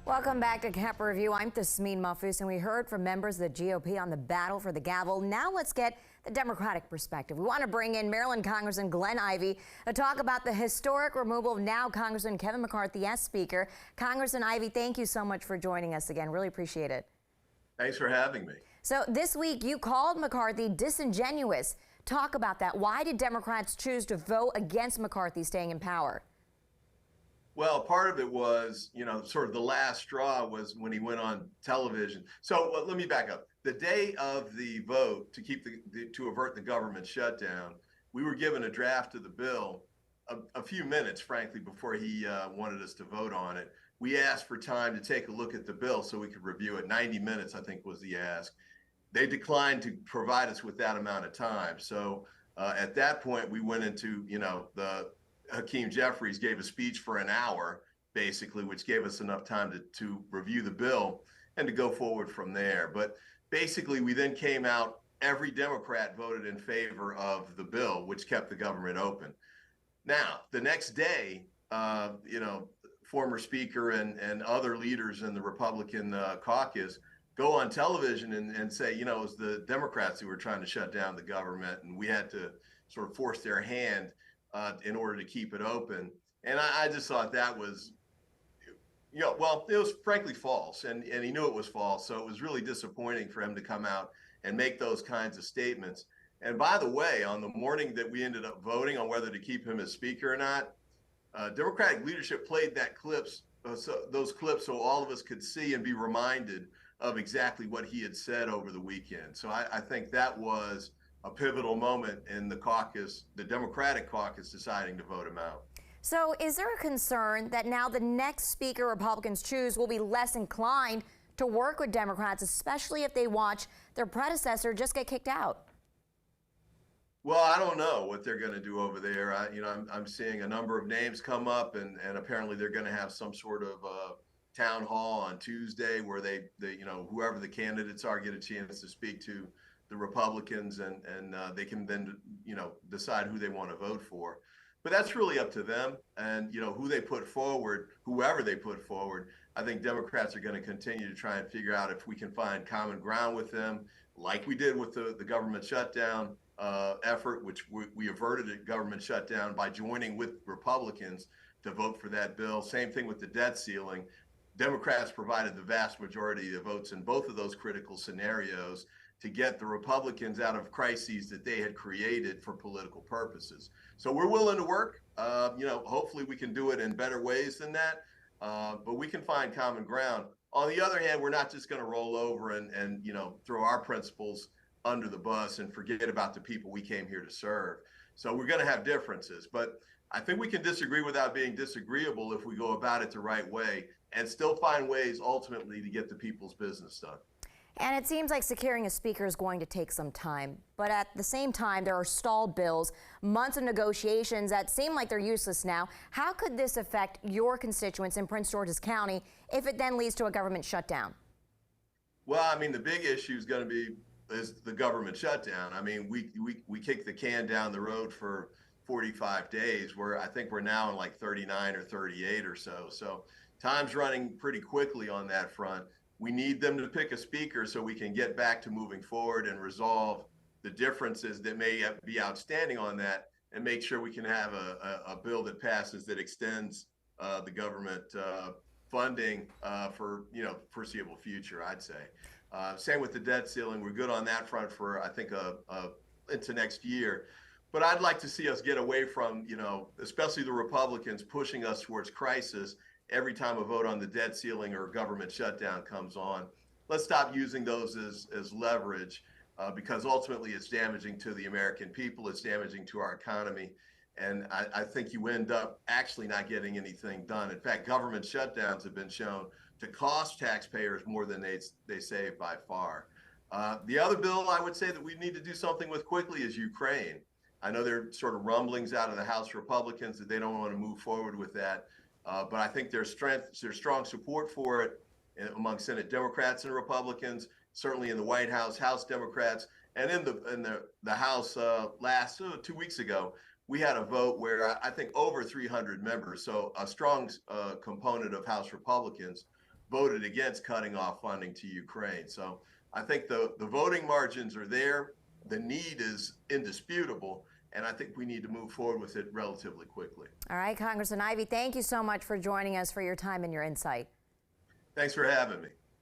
Welcome back to Cap Review. I'm Tasmeen Mahfouz, and we heard from members of the GOP on the battle for the gavel. Now let's get the Democratic perspective. We want to bring in Maryland Congressman Glenn Ivey to talk about the historic removal of now Congressman Kevin McCarthy as Speaker. Congressman Ivey, thank you so much for joining us again. Really appreciate it. Thanks for having me. So this week you called McCarthy disingenuous. Talk about that. Why did Democrats choose to vote against McCarthy staying in power? Well, part of it was, sort of the last straw was when he went on television. So let me back up. The day of the vote to keep to avert the government shutdown, we were given a draft of the bill a few minutes, frankly, before he wanted us to vote on it. We asked for time to take a look at the bill so we could review it. 90 minutes, I think, was the ask. They declined to provide us with that amount of time. So at that point, we went into, the Hakeem Jeffries gave a speech for an hour, basically, which gave us enough time to review the bill and to go forward from there. But basically, we then came out, every Democrat voted in favor of the bill, which kept the government open. Now, the next day, former Speaker and other leaders in the Republican caucus go on television and say, it was the Democrats who were trying to shut down the government, and we had to sort of force their hand in order to keep it open. And I just thought that was, well, it was frankly false, and he knew it was false. So it was really disappointing for him to come out and make those kinds of statements. And by the way, on the morning that we ended up voting on whether to keep him as Speaker or not, Democratic leadership played those clips so all of us could see and be reminded of exactly what he had said over the weekend. So I think that was a pivotal moment in the caucus, the Democratic caucus, deciding to vote him out. So is there a concern that now the next Speaker Republicans choose will be less inclined to work with Democrats, especially if they watch their predecessor just get kicked out? Well, I don't know what they're going to do over there. I'm seeing a number of names come up, and apparently they're going to have some sort of town hall on Tuesday where they whoever the candidates are get a chance to speak to the Republicans, and they can then decide who they want to vote for. But that's really up to them, and who they put forward, whoever they put forward. I think Democrats are going to continue to try and figure out if we can find common ground with them, like we did with the government shutdown effort, which we averted a government shutdown by joining with Republicans to vote for that bill. Same thing with the debt ceiling. Democrats provided the vast majority of votes in both of those critical scenarios to get the Republicans out of crises that they had created for political purposes. So we're willing to work. Hopefully we can do it in better ways than that, but we can find common ground. On the other hand, we're not just going to roll over and throw our principles under the bus and forget about the people we came here to serve. So we're going to have differences, but I think we can disagree without being disagreeable if we go about it the right way and still find ways ultimately to get the people's business done. And it seems like securing a speaker is going to take some time. But at the same time, there are stalled bills, months of negotiations that seem like they're useless now. How could this affect your constituents in Prince George's County if it then leads to a government shutdown? Well, I mean, the big issue is going to be the government shutdown. I mean, we kicked the can down the road for 45 days, where I think we're now in like 39 or 38 or so. So time's running pretty quickly on that front. We need them to pick a speaker so we can get back to moving forward and resolve the differences that may be outstanding on that, and make sure we can have a bill that passes that extends the government funding for foreseeable future, I'd say. Same with the debt ceiling. We're good on that front for, I think, into next year. But I'd like to see us get away from, especially the Republicans pushing us towards crisis every time a vote on the debt ceiling or government shutdown comes on. Let's stop using those as leverage because ultimately it's damaging to the American people, it's damaging to our economy, and I think you end up actually not getting anything done. In fact, government shutdowns have been shown to cost taxpayers more than they save by far. The other bill I would say that we need to do something with quickly is Ukraine. I know there are sort of rumblings out of the House Republicans that they don't want to move forward with that. But I think there's strong support for it among Senate Democrats and Republicans, certainly in the White House, House Democrats, and in the House last 2 weeks ago, we had a vote where I think over 300 members, so a strong component of House Republicans, voted against cutting off funding to Ukraine. So I think the voting margins are there. The need is indisputable, and I think we need to move forward with it relatively quickly. All right, Congressman Ivey, thank you so much for joining us, for your time and your insight. Thanks for having me.